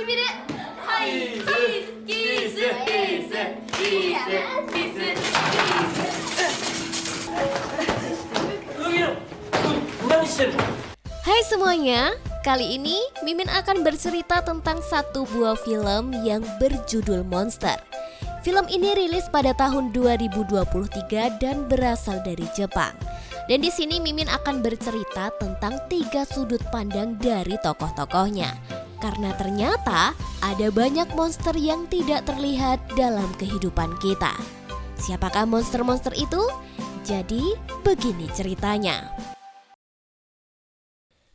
ビル。はい、キス。Hai semuanya, kali ini Mimin akan bercerita tentang satu buah film yang berjudul Monster. Film ini rilis pada tahun 2023 dan berasal dari Jepang. Dan di sini Mimin akan bercerita tentang 3 sudut pandang dari tokoh-tokohnya. Karena ternyata ada banyak monster yang tidak terlihat dalam kehidupan kita. Siapakah monster-monster itu? Jadi begini ceritanya.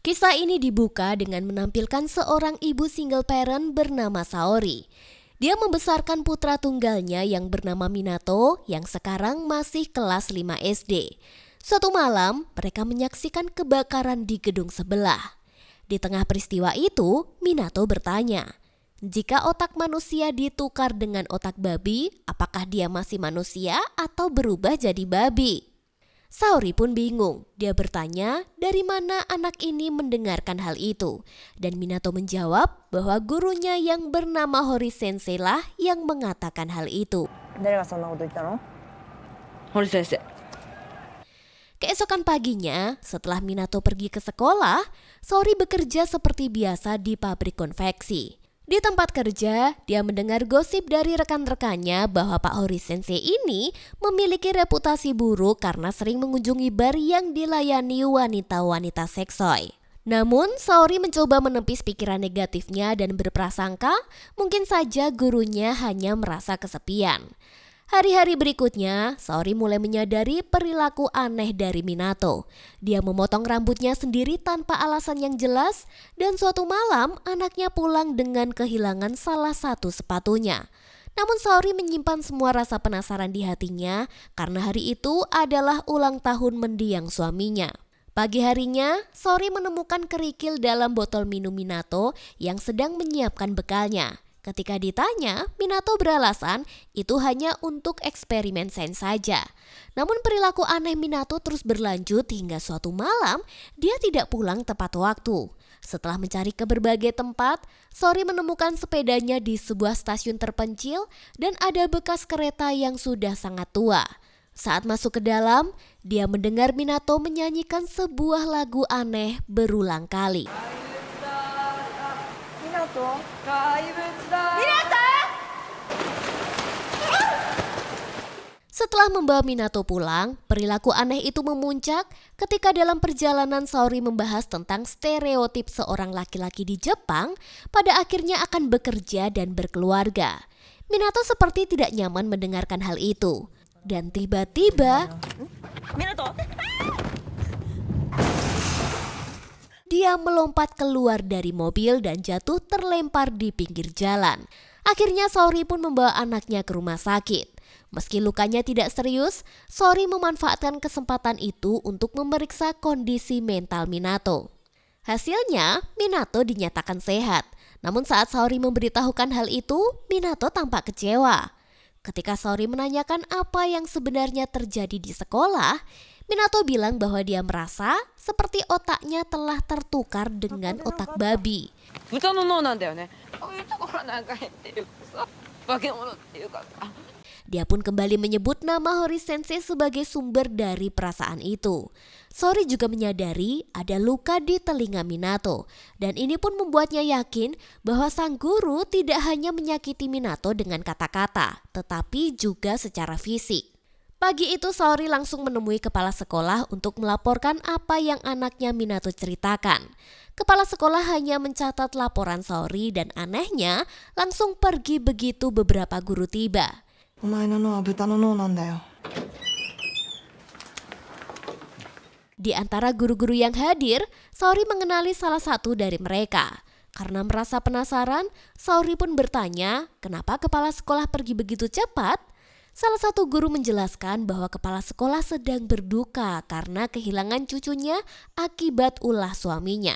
Kisah ini dibuka dengan menampilkan seorang ibu single parent bernama Saori. Dia membesarkan putra tunggalnya yang bernama Minato yang sekarang masih kelas 5 SD. Suatu malam, mereka menyaksikan kebakaran di gedung sebelah. Di tengah peristiwa itu, Minato bertanya, jika otak manusia ditukar dengan otak babi, apakah dia masih manusia atau berubah jadi babi? Saori pun bingung. Dia bertanya dari mana anak ini mendengarkan hal itu. Dan Minato menjawab bahwa gurunya yang bernama Hori Sensei lah yang mengatakan hal itu. Hori Sensei. Keesokan paginya, setelah Minato pergi ke sekolah, Saori bekerja seperti biasa di pabrik konveksi. Di tempat kerja, dia mendengar gosip dari rekan-rekannya bahwa Pak Hori Sensei ini memiliki reputasi buruk karena sering mengunjungi bar yang dilayani wanita-wanita seksoi. Namun, Saori mencoba menepis pikiran negatifnya dan berprasangka mungkin saja gurunya hanya merasa kesepian. Hari-hari berikutnya, Saori mulai menyadari perilaku aneh dari Minato. Dia memotong rambutnya sendiri tanpa alasan yang jelas dan suatu malam anaknya pulang dengan kehilangan salah satu sepatunya. Namun Saori menyimpan semua rasa penasaran di hatinya karena hari itu adalah ulang tahun mendiang suaminya. Pagi harinya, Saori menemukan kerikil dalam botol minum Minato yang sedang menyiapkan bekalnya. Ketika ditanya, Minato beralasan itu hanya untuk eksperimen sains saja. Namun perilaku aneh Minato terus berlanjut hingga suatu malam dia tidak pulang tepat waktu. Setelah mencari ke berbagai tempat, Saori menemukan sepedanya di sebuah stasiun terpencil dan ada bekas kereta yang sudah sangat tua. Saat masuk ke dalam, dia mendengar Minato menyanyikan sebuah lagu aneh berulang kali. Setelah membawa Minato pulang, perilaku aneh itu memuncak ketika dalam perjalanan Saori membahas tentang stereotip seorang laki-laki di Jepang pada akhirnya akan bekerja dan berkeluarga. Minato seperti tidak nyaman mendengarkan hal itu. Dan tiba-tiba dia melompat keluar dari mobil dan jatuh terlempar di pinggir jalan. Akhirnya Saori pun membawa anaknya ke rumah sakit. Meski lukanya tidak serius, Saori memanfaatkan kesempatan itu untuk memeriksa kondisi mental Minato. Hasilnya, Minato dinyatakan sehat. Namun saat Saori memberitahukan hal itu, Minato tampak kecewa. Ketika Saori menanyakan apa yang sebenarnya terjadi di sekolah, Minato bilang bahwa dia merasa seperti otaknya telah tertukar dengan otak babi. Dia pun kembali menyebut nama Hori Sensei sebagai sumber dari perasaan itu. Saori juga menyadari ada luka di telinga Minato. Dan ini pun membuatnya yakin bahwa sang guru tidak hanya menyakiti Minato dengan kata-kata, tetapi juga secara fisik. Pagi itu Saori langsung menemui kepala sekolah untuk melaporkan apa yang anaknya Minato ceritakan. Kepala sekolah hanya mencatat laporan Saori dan anehnya langsung pergi begitu beberapa guru tiba. Di antara guru-guru yang hadir, Saori mengenali salah satu dari mereka. Karena merasa penasaran, Saori pun bertanya kenapa kepala sekolah pergi begitu cepat. Salah satu guru menjelaskan bahwa kepala sekolah sedang berduka karena kehilangan cucunya akibat ulah suaminya.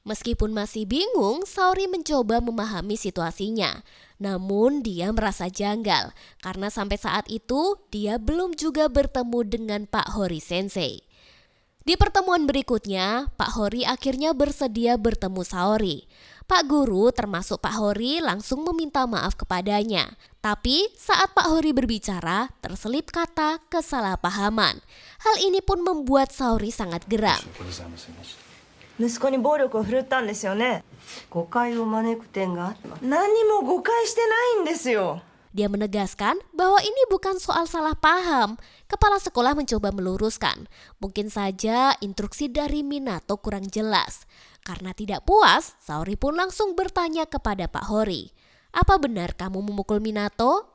Meskipun masih bingung, Saori mencoba memahami situasinya. Namun dia merasa janggal karena sampai saat itu dia belum juga bertemu dengan Pak Hori Sensei. Di pertemuan berikutnya, Pak Hori akhirnya bersedia bertemu Saori. Pak guru termasuk Pak Hori langsung meminta maaf kepadanya. Tapi saat Pak Hori berbicara, terselip kata kesalahpahaman. Hal ini pun membuat Saori sangat geram. 息子に暴力を振るったんですよね。誤解を招く点があった。何にも誤解してないんですよ。 Dia menegaskan bahwa ini bukan soal salah paham. Kepala sekolah mencoba meluruskan. Mungkin saja instruksi dari Minato kurang jelas. Karena tidak puas, Saori pun langsung bertanya kepada Pak Hori. Apa benar kamu memukul Minato?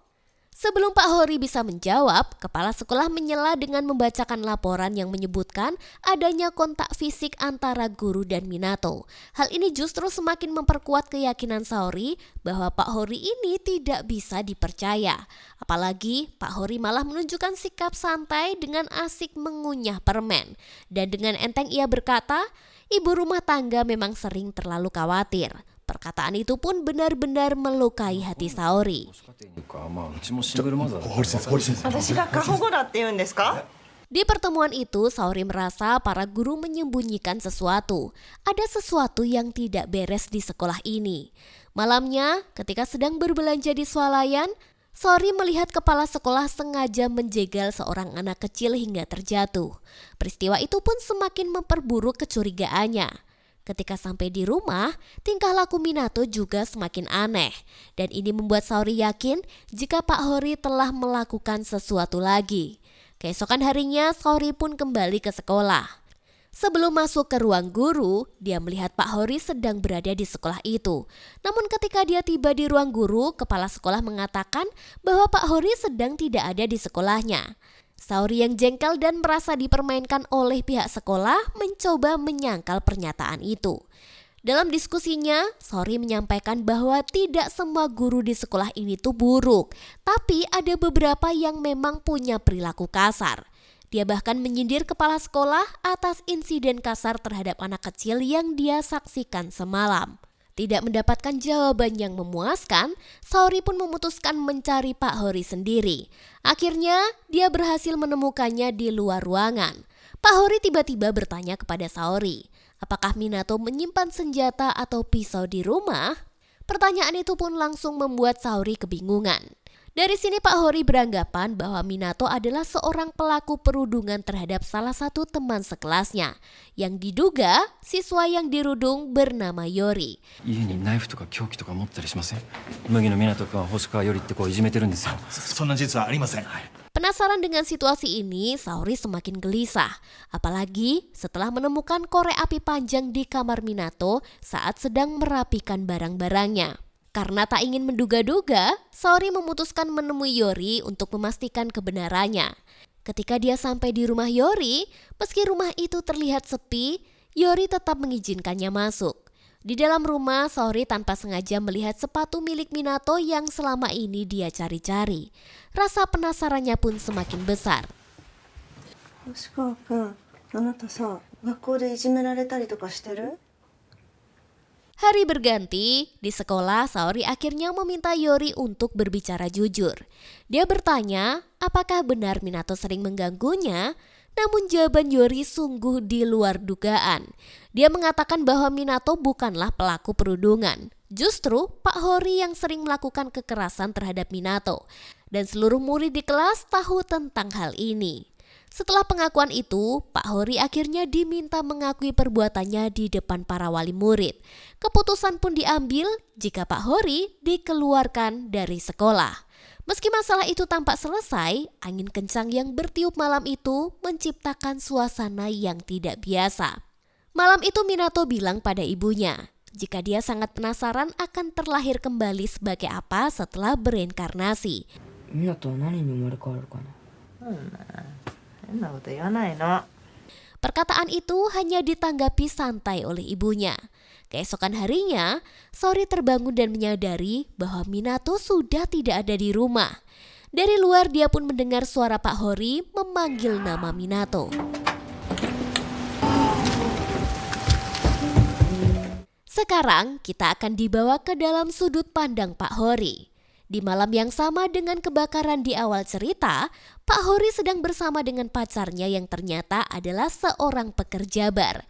Sebelum Pak Hori bisa menjawab, kepala sekolah menyela dengan membacakan laporan yang menyebutkan adanya kontak fisik antara guru dan Minato. Hal ini justru semakin memperkuat keyakinan Saori bahwa Pak Hori ini tidak bisa dipercaya. Apalagi Pak Hori malah menunjukkan sikap santai dengan asik mengunyah permen. Dan dengan enteng ia berkata, ibu rumah tangga memang sering terlalu khawatir. Perkataan itu pun benar-benar melukai hati Saori. 私が過保護だって言うんですか？ Di pertemuan itu, Saori merasa para guru menyembunyikan sesuatu. Ada sesuatu yang tidak beres di sekolah ini. Malamnya, ketika sedang berbelanja di swalayan, Saori melihat kepala sekolah sengaja menjegal seorang anak kecil hingga terjatuh. Peristiwa itu pun semakin memperburuk kecurigaannya. Ketika sampai di rumah, tingkah laku Minato juga semakin aneh. Dan ini membuat Saori yakin jika Pak Hori telah melakukan sesuatu lagi. Keesokan harinya, Saori pun kembali ke sekolah. Sebelum masuk ke ruang guru, dia melihat Pak Hori sedang berada di sekolah itu. Namun ketika dia tiba di ruang guru, kepala sekolah mengatakan bahwa Pak Hori sedang tidak ada di sekolahnya. Saori yang jengkel dan merasa dipermainkan oleh pihak sekolah mencoba menyangkal pernyataan itu. Dalam diskusinya, Saori menyampaikan bahwa tidak semua guru di sekolah ini tuh buruk, tapi ada beberapa yang memang punya perilaku kasar. Dia bahkan menyindir kepala sekolah atas insiden kasar terhadap anak kecil yang dia saksikan semalam. Tidak mendapatkan jawaban yang memuaskan, Saori pun memutuskan mencari Pak Hori sendiri. Akhirnya, dia berhasil menemukannya di luar ruangan. Pak Hori tiba-tiba bertanya kepada Saori, apakah Minato menyimpan senjata atau pisau di rumah? Pertanyaan itu pun langsung membuat Saori kebingungan. Dari sini Pak Hori beranggapan bahwa Minato adalah seorang pelaku perundungan terhadap salah satu teman sekelasnya, yang diduga siswa yang dirudung bernama Yori. 家にナイフとか凶器とか持ったりしません？麦野湊君は星川よりって子をいじめてるんですよ。そんな事実はありません。 Penasaran dengan situasi ini, Saori semakin gelisah. Apalagi setelah menemukan korek api panjang di kamar Minato saat sedang merapikan barang-barangnya. Karena tak ingin menduga-duga, Saori memutuskan menemui Yori untuk memastikan kebenarannya. Ketika dia sampai di rumah Yori, meski rumah itu terlihat sepi, Yori tetap mengizinkannya masuk. Di dalam rumah, Saori tanpa sengaja melihat sepatu milik Minato yang selama ini dia cari-cari. Rasa penasarannya pun semakin besar. 星川君、あなたさ、学校でいじめられたりとかしてる？ Hari berganti, di sekolah Saori akhirnya meminta Yori untuk berbicara jujur. Dia bertanya apakah benar Minato sering mengganggunya, namun jawaban Yori sungguh di luar dugaan. Dia mengatakan bahwa Minato bukanlah pelaku perundungan. Justru Pak Hori yang sering melakukan kekerasan terhadap Minato. Dan seluruh murid di kelas tahu tentang hal ini. Setelah pengakuan itu, Pak Hori akhirnya diminta mengakui perbuatannya di depan para wali murid. Keputusan pun diambil jika Pak Hori dikeluarkan dari sekolah. Meski masalah itu tampak selesai, angin kencang yang bertiup malam itu menciptakan suasana yang tidak biasa. Malam itu Minato bilang pada ibunya, jika dia sangat penasaran akan terlahir kembali sebagai apa setelah bereinkarnasi. 湊は何に生まれ変わるかな？ 変なこと言わないの。 Perkataan itu hanya ditanggapi santai oleh ibunya. Keesokan harinya, Saori terbangun dan menyadari bahwa Minato sudah tidak ada di rumah. Dari luar dia pun mendengar suara Pak Hori memanggil nama Minato. Sekarang kita akan dibawa ke dalam sudut pandang Pak Hori. Di malam yang sama dengan kebakaran di awal cerita, Pak Hori sedang bersama dengan pacarnya yang ternyata adalah seorang pekerja bar.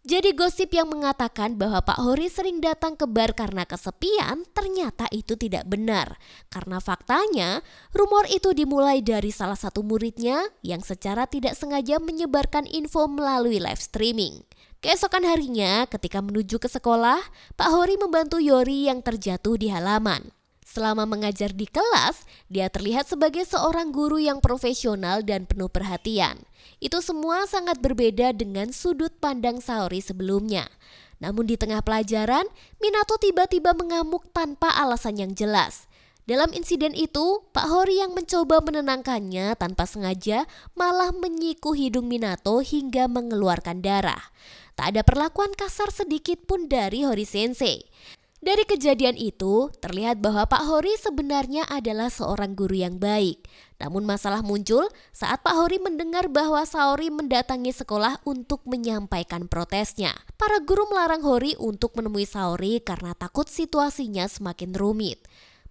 Jadi gosip yang mengatakan bahwa Pak Hori sering datang ke bar karena kesepian ternyata itu tidak benar. Karena faktanya, rumor itu dimulai dari salah satu muridnya yang secara tidak sengaja menyebarkan info melalui live streaming. Keesokan harinya ketika menuju ke sekolah, Pak Hori membantu Yori yang terjatuh di halaman. Selama mengajar di kelas, dia terlihat sebagai seorang guru yang profesional dan penuh perhatian. Itu semua sangat berbeda dengan sudut pandang Saori sebelumnya. Namun di tengah pelajaran, Minato tiba-tiba mengamuk tanpa alasan yang jelas. Dalam insiden itu, Pak Hori yang mencoba menenangkannya tanpa sengaja malah menyiku hidung Minato hingga mengeluarkan darah. Tak ada perlakuan kasar sedikit pun dari Hori Sensei. Dari kejadian itu, terlihat bahwa Pak Hori sebenarnya adalah seorang guru yang baik. Namun masalah muncul saat Pak Hori mendengar bahwa Saori mendatangi sekolah untuk menyampaikan protesnya. Para guru melarang Hori untuk menemui Saori karena takut situasinya semakin rumit.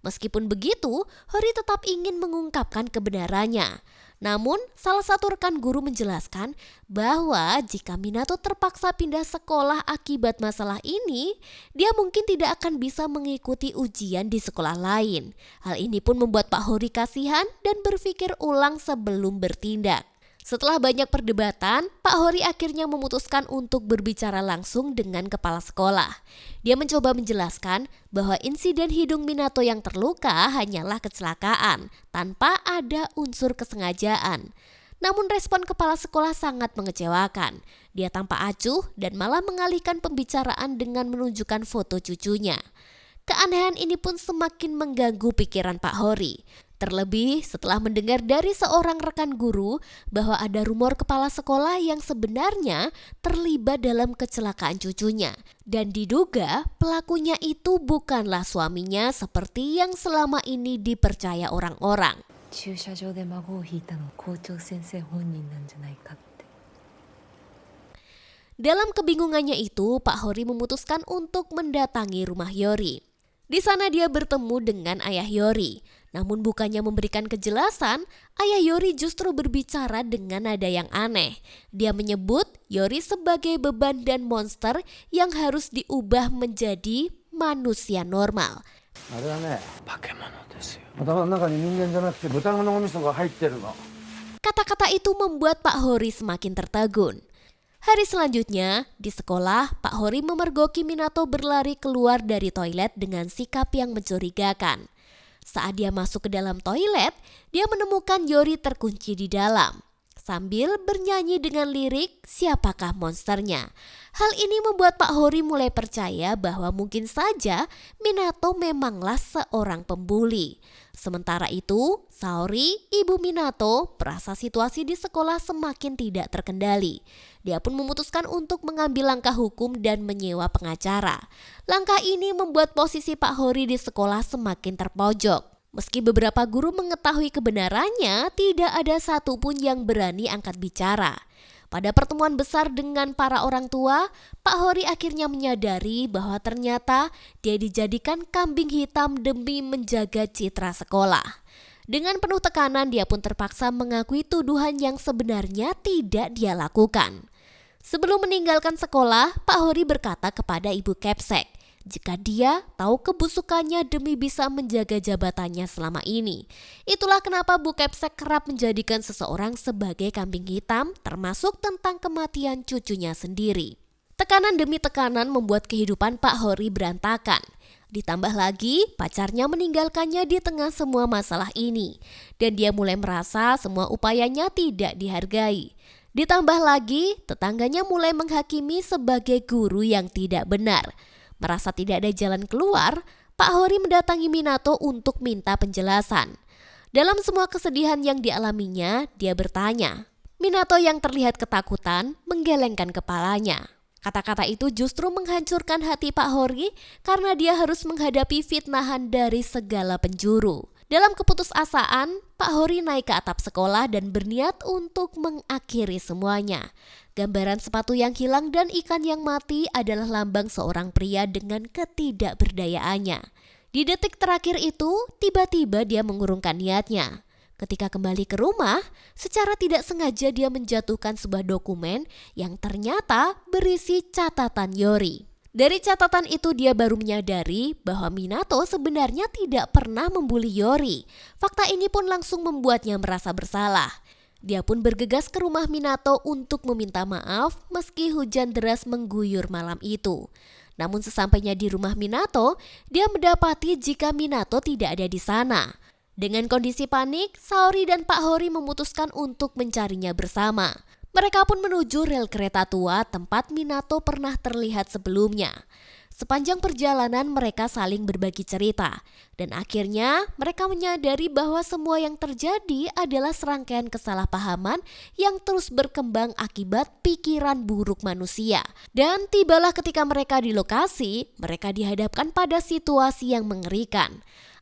Meskipun begitu, Hori tetap ingin mengungkapkan kebenarannya. Namun, salah satu rekan guru menjelaskan bahwa jika Minato terpaksa pindah sekolah akibat masalah ini, dia mungkin tidak akan bisa mengikuti ujian di sekolah lain. Hal ini pun membuat Pak Hori kasihan dan berpikir ulang sebelum bertindak. Setelah banyak perdebatan, Pak Hori akhirnya memutuskan untuk berbicara langsung dengan kepala sekolah. Dia mencoba menjelaskan bahwa insiden hidung Minato yang terluka hanyalah kecelakaan, tanpa ada unsur kesengajaan. Namun respon kepala sekolah sangat mengecewakan. Dia tampak acuh dan malah mengalihkan pembicaraan dengan menunjukkan foto cucunya. Keanehan ini pun semakin mengganggu pikiran Pak Hori. Terlebih setelah mendengar dari seorang rekan guru bahwa ada rumor kepala sekolah yang sebenarnya terlibat dalam kecelakaan cucunya. Dan diduga pelakunya itu bukanlah suaminya seperti yang selama ini dipercaya orang-orang. 駐車場で孫を引いたの校長先生本人なんじゃないかって。 Dalam kebingungannya itu, Pak Hori memutuskan untuk mendatangi rumah Yori. Di sana dia bertemu dengan ayah Yori. Namun bukannya memberikan kejelasan, ayah Yori justru berbicara dengan nada yang aneh. Dia menyebut Yori sebagai beban dan monster yang harus diubah menjadi manusia normal. Kata-kata itu membuat Pak Hori semakin tertegun. Hari selanjutnya, di sekolah, Pak Hori memergoki Minato berlari keluar dari toilet dengan sikap yang mencurigakan. Saat dia masuk ke dalam toilet, dia menemukan Yori terkunci di dalam. Sambil bernyanyi dengan lirik siapakah monsternya. Hal ini membuat Pak Hori mulai percaya bahwa mungkin saja Minato memanglah seorang pembuli. Sementara itu, Saori, ibu Minato, merasa situasi di sekolah semakin tidak terkendali. Dia pun memutuskan untuk mengambil langkah hukum dan menyewa pengacara. Langkah ini membuat posisi Pak Hori di sekolah semakin terpojok. Meski beberapa guru mengetahui kebenarannya, tidak ada satupun yang berani angkat bicara. Pada pertemuan besar dengan para orang tua, Pak Hori akhirnya menyadari bahwa ternyata dia dijadikan kambing hitam demi menjaga citra sekolah. Dengan penuh tekanan, dia pun terpaksa mengakui tuduhan yang sebenarnya tidak dia lakukan. Sebelum meninggalkan sekolah, Pak Hori berkata kepada Ibu Kepsek, jika dia tahu kebusukannya demi bisa menjaga jabatannya selama ini. Itulah kenapa Bu Kepsek kerap menjadikan seseorang sebagai kambing hitam, termasuk tentang kematian cucunya sendiri. Tekanan demi tekanan membuat kehidupan Pak Hori berantakan. Ditambah lagi, pacarnya meninggalkannya di tengah semua masalah ini. Dan dia mulai merasa semua upayanya tidak dihargai. Ditambah lagi, tetangganya mulai menghakimi sebagai guru yang tidak benar. Merasa tidak ada jalan keluar, Pak Hori mendatangi Minato untuk minta penjelasan. Dalam semua kesedihan yang dialaminya, dia bertanya. Minato yang terlihat ketakutan menggelengkan kepalanya. Kata-kata itu justru menghancurkan hati Pak Hori karena dia harus menghadapi fitnahan dari segala penjuru. Dalam keputusasaan, Pak Hori naik ke atap sekolah dan berniat untuk mengakhiri semuanya. Gambaran sepatu yang hilang dan ikan yang mati adalah lambang seorang pria dengan ketidakberdayaannya. Di detik terakhir itu, tiba-tiba dia mengurungkan niatnya. Ketika kembali ke rumah, secara tidak sengaja dia menjatuhkan sebuah dokumen yang ternyata berisi catatan Yori. Dari catatan itu dia baru menyadari bahwa Minato sebenarnya tidak pernah membuli Yori. Fakta ini pun langsung membuatnya merasa bersalah. Dia pun bergegas ke rumah Minato untuk meminta maaf meski hujan deras mengguyur malam itu. Namun sesampainya di rumah Minato, dia mendapati jika Minato tidak ada di sana. Dengan kondisi panik, Saori dan Pak Hori memutuskan untuk mencarinya bersama. Mereka pun menuju rel kereta tua tempat Minato pernah terlihat sebelumnya. Sepanjang perjalanan mereka saling berbagi cerita. Dan akhirnya mereka menyadari bahwa semua yang terjadi adalah serangkaian kesalahpahaman yang terus berkembang akibat pikiran buruk manusia. Dan tibalah ketika mereka di lokasi, mereka dihadapkan pada situasi yang mengerikan.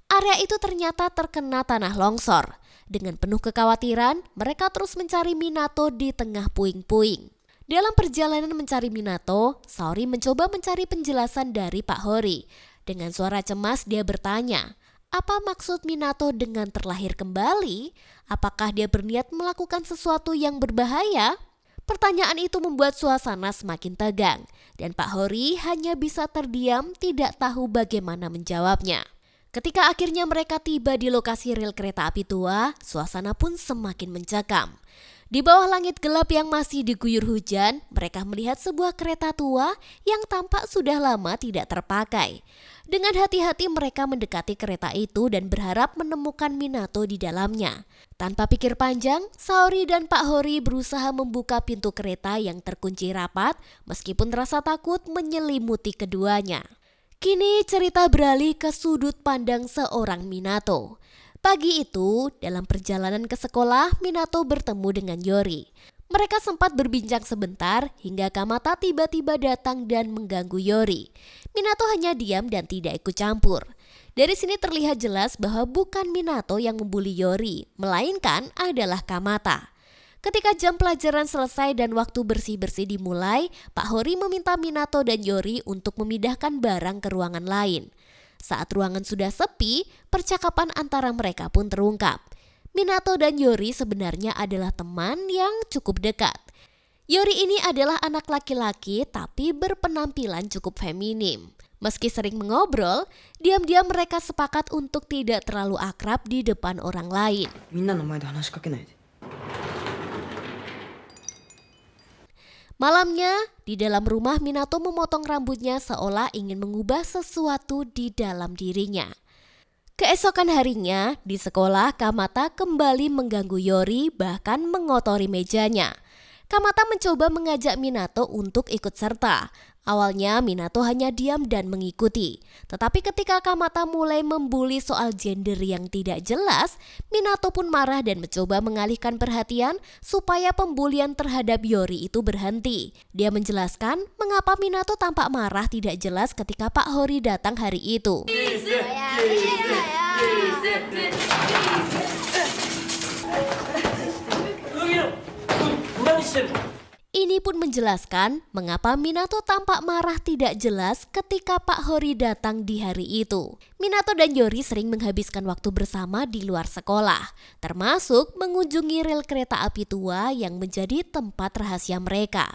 Area itu ternyata terkena tanah longsor. Dengan penuh kekhawatiran, mereka terus mencari Minato di tengah puing-puing. Dalam perjalanan mencari Minato, Saori mencoba mencari penjelasan dari Pak Hori. Dengan suara cemas dia bertanya, apa maksud Minato dengan terlahir kembali? Apakah dia berniat melakukan sesuatu yang berbahaya? Pertanyaan itu membuat suasana semakin tegang, dan Pak Hori hanya bisa terdiam tidak tahu bagaimana menjawabnya. Ketika akhirnya mereka tiba di lokasi rel kereta api tua, suasana pun semakin mencekam. Di bawah langit gelap yang masih diguyur hujan, mereka melihat sebuah kereta tua yang tampak sudah lama tidak terpakai. Dengan hati-hati mereka mendekati kereta itu dan berharap menemukan Minato di dalamnya. Tanpa pikir panjang, Saori dan Pak Hori berusaha membuka pintu kereta yang terkunci rapat meskipun rasa takut menyelimuti keduanya. Kini cerita beralih ke sudut pandang seorang Minato. Pagi itu, dalam perjalanan ke sekolah, Minato bertemu dengan Yori. Mereka sempat berbincang sebentar hingga Kamata tiba-tiba datang dan mengganggu Yori. Minato hanya diam dan tidak ikut campur. Dari sini terlihat jelas bahwa bukan Minato yang membuli Yori, melainkan adalah Kamata. Ketika jam pelajaran selesai dan waktu bersih-bersih dimulai, Pak Hori meminta Minato dan Yori untuk memindahkan barang ke ruangan lain. Saat ruangan sudah sepi, percakapan antara mereka pun terungkap. Minato dan Yori sebenarnya adalah teman yang cukup dekat. Yori ini adalah anak laki-laki tapi berpenampilan cukup feminim. Meski sering mengobrol, diam-diam mereka sepakat untuk tidak terlalu akrab di depan orang lain. みんなの前で話しかけないで Malamnya, di dalam rumah Minato memotong rambutnya seolah ingin mengubah sesuatu di dalam dirinya. Keesokan harinya, di sekolah Kamata kembali mengganggu Yori bahkan mengotori mejanya. Kamata mencoba mengajak Minato untuk ikut serta. Awalnya Minato hanya diam dan mengikuti. Tetapi ketika Kamata mulai membuli soal gender yang tidak jelas, Minato pun marah dan mencoba mengalihkan perhatian supaya pembulian terhadap Yori itu berhenti. Dia menjelaskan mengapa Minato tampak marah tidak jelas ketika Pak Hori datang hari itu. Ini pun menjelaskan mengapa Minato tampak marah tidak jelas ketika Pak Hori datang di hari itu. Minato dan Yori sering menghabiskan waktu bersama di luar sekolah, termasuk mengunjungi rel kereta api tua yang menjadi tempat rahasia mereka.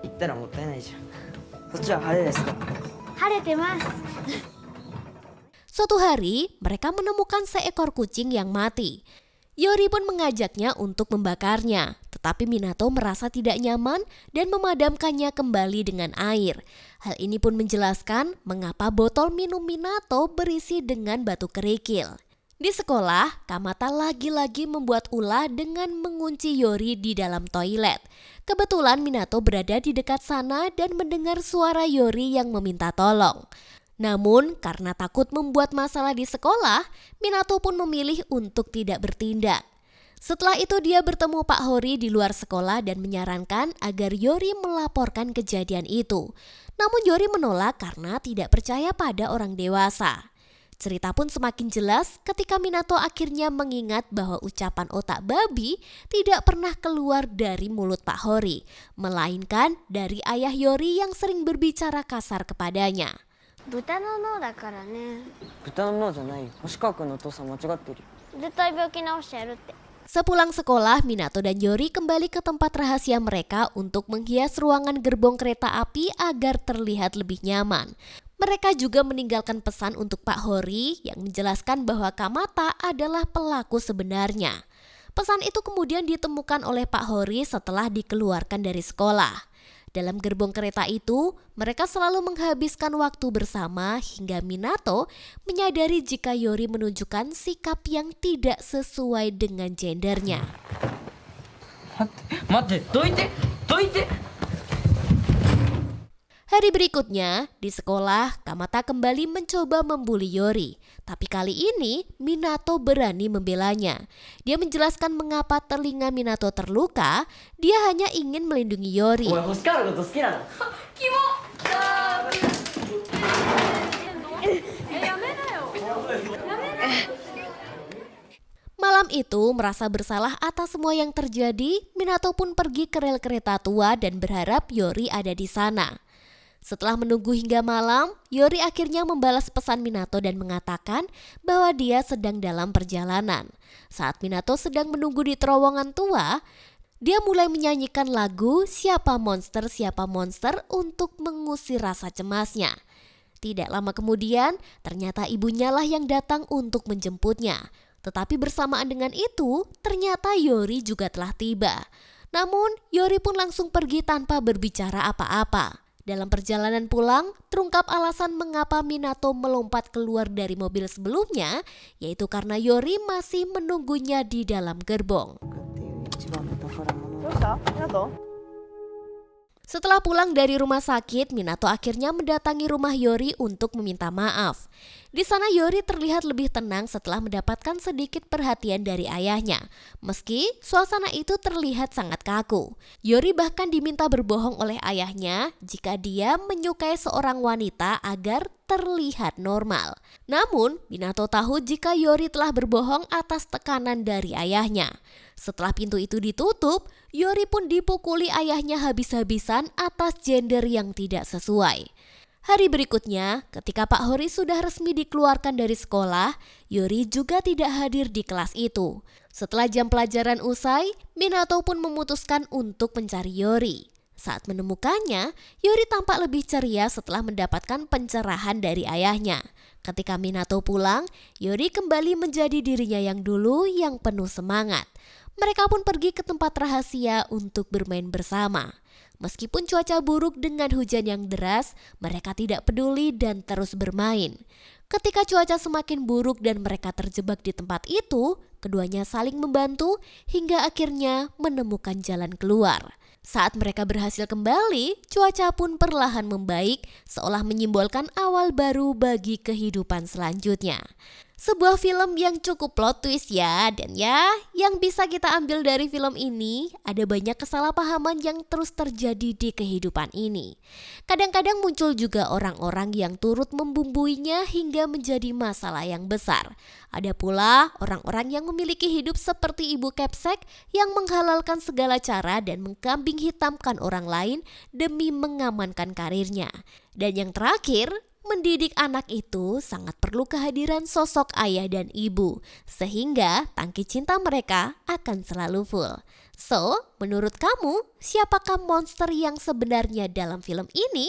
行ったらもったいないじゃんそっちは晴れですか Suatu hari, mereka menemukan seekor kucing yang mati. Yori pun mengajaknya untuk membakarnya, tetapi Minato merasa tidak nyaman dan memadamkannya kembali dengan air. Hal ini pun menjelaskan mengapa botol minum Minato berisi dengan batu kerikil. Di sekolah, Kamata lagi-lagi membuat ulah dengan mengunci Yori di dalam toilet. Kebetulan Minato berada di dekat sana dan mendengar suara Yori yang meminta tolong. Namun karena takut membuat masalah di sekolah, Minato pun memilih untuk tidak bertindak. Setelah itu dia bertemu Pak Hori di luar sekolah dan menyarankan agar Yori melaporkan kejadian itu. Namun Yori menolak karena tidak percaya pada orang dewasa. Cerita pun semakin jelas ketika Minato akhirnya mengingat bahwa ucapan otak babi tidak pernah keluar dari mulut Pak Hori, melainkan dari ayah Yori yang sering berbicara kasar kepadanya. 豚の脳だからね。豚の脳じゃないよ。星川君のお父さん間違ってるよ。絶対病気治してやるって。 Sepulang sekolah, Minato dan Yori kembali ke tempat rahasia mereka untuk menghias ruangan gerbong kereta api agar terlihat lebih nyaman. Mereka juga meninggalkan pesan untuk Pak Hori yang menjelaskan bahwa Kamata adalah pelaku sebenarnya. Pesan itu kemudian ditemukan oleh Pak Hori setelah dikeluarkan dari sekolah. Dalam gerbong kereta itu, mereka selalu menghabiskan waktu bersama hingga Minato menyadari jika Yori menunjukkan sikap yang tidak sesuai dengan gendernya. 待って、どいて。 Hari berikutnya, di sekolah, Kamata kembali mencoba membuli Yori. Tapi kali ini, Minato berani membelanya. Dia menjelaskan mengapa telinga Minato terluka, dia hanya ingin melindungi Yori. おい、星川のこと好きなの？ Malam itu, merasa bersalah atas semua yang terjadi, Minato pun pergi ke rel kereta tua dan berharap Yori ada di sana. Setelah menunggu hingga malam, Yori akhirnya membalas pesan Minato dan mengatakan bahwa dia sedang dalam perjalanan. Saat Minato sedang menunggu di terowongan tua, dia mulai menyanyikan lagu Siapa Monster untuk mengusir rasa cemasnya. Tidak lama kemudian, ternyata ibunya lah yang datang untuk menjemputnya. Tetapi bersamaan dengan itu, ternyata Yori juga telah tiba. Namun, Yori pun langsung pergi tanpa berbicara apa-apa. Dalam perjalanan pulang, terungkap alasan mengapa Minato melompat keluar dari mobil sebelumnya, yaitu karena Yori masih menunggunya di dalam gerbong. 一番の宝物。どうした港？ Setelah pulang dari rumah sakit, Minato akhirnya mendatangi rumah Yori untuk meminta maaf. Di sana Yori terlihat lebih tenang setelah mendapatkan sedikit perhatian dari ayahnya. Meski suasana itu terlihat sangat kaku. Yori bahkan diminta berbohong oleh ayahnya jika dia menyukai seorang wanita agar terlihat normal. Namun, Minato tahu jika Yori telah berbohong atas tekanan dari ayahnya. Setelah pintu itu ditutup, Yori pun dipukuli ayahnya habis-habisan atas gender yang tidak sesuai. Hari berikutnya, ketika Pak Hori sudah resmi dikeluarkan dari sekolah, Yori juga tidak hadir di kelas itu. Setelah jam pelajaran usai, Minato pun memutuskan untuk mencari Yori. Saat menemukannya, Yori tampak lebih ceria setelah mendapatkan pencerahan dari ayahnya. Ketika Minato pulang, Yori kembali menjadi dirinya yang dulu yang penuh semangat. Mereka pun pergi ke tempat rahasia untuk bermain bersama. Meskipun cuaca buruk dengan hujan yang deras, mereka tidak peduli dan terus bermain. Ketika cuaca semakin buruk dan mereka terjebak di tempat itu, keduanya saling membantu hingga akhirnya menemukan jalan keluar. Saat mereka berhasil kembali, cuaca pun perlahan membaik, seolah menyimbolkan awal baru bagi kehidupan selanjutnya. Sebuah film yang cukup plot twist ya, dan ya yang bisa kita ambil dari film ini ada banyak kesalahpahaman yang terus terjadi di kehidupan ini. Kadang-kadang muncul juga orang-orang yang turut membumbuinya hingga menjadi masalah yang besar. Ada pula orang-orang yang memiliki hidup seperti ibu Kepsek yang menghalalkan segala cara dan mengkambing hitamkan orang lain demi mengamankan karirnya. Dan yang terakhir, mendidik anak itu sangat perlu kehadiran sosok ayah dan ibu, sehingga tangki cinta mereka akan selalu full. So, menurut kamu, siapakah monster yang sebenarnya dalam film ini?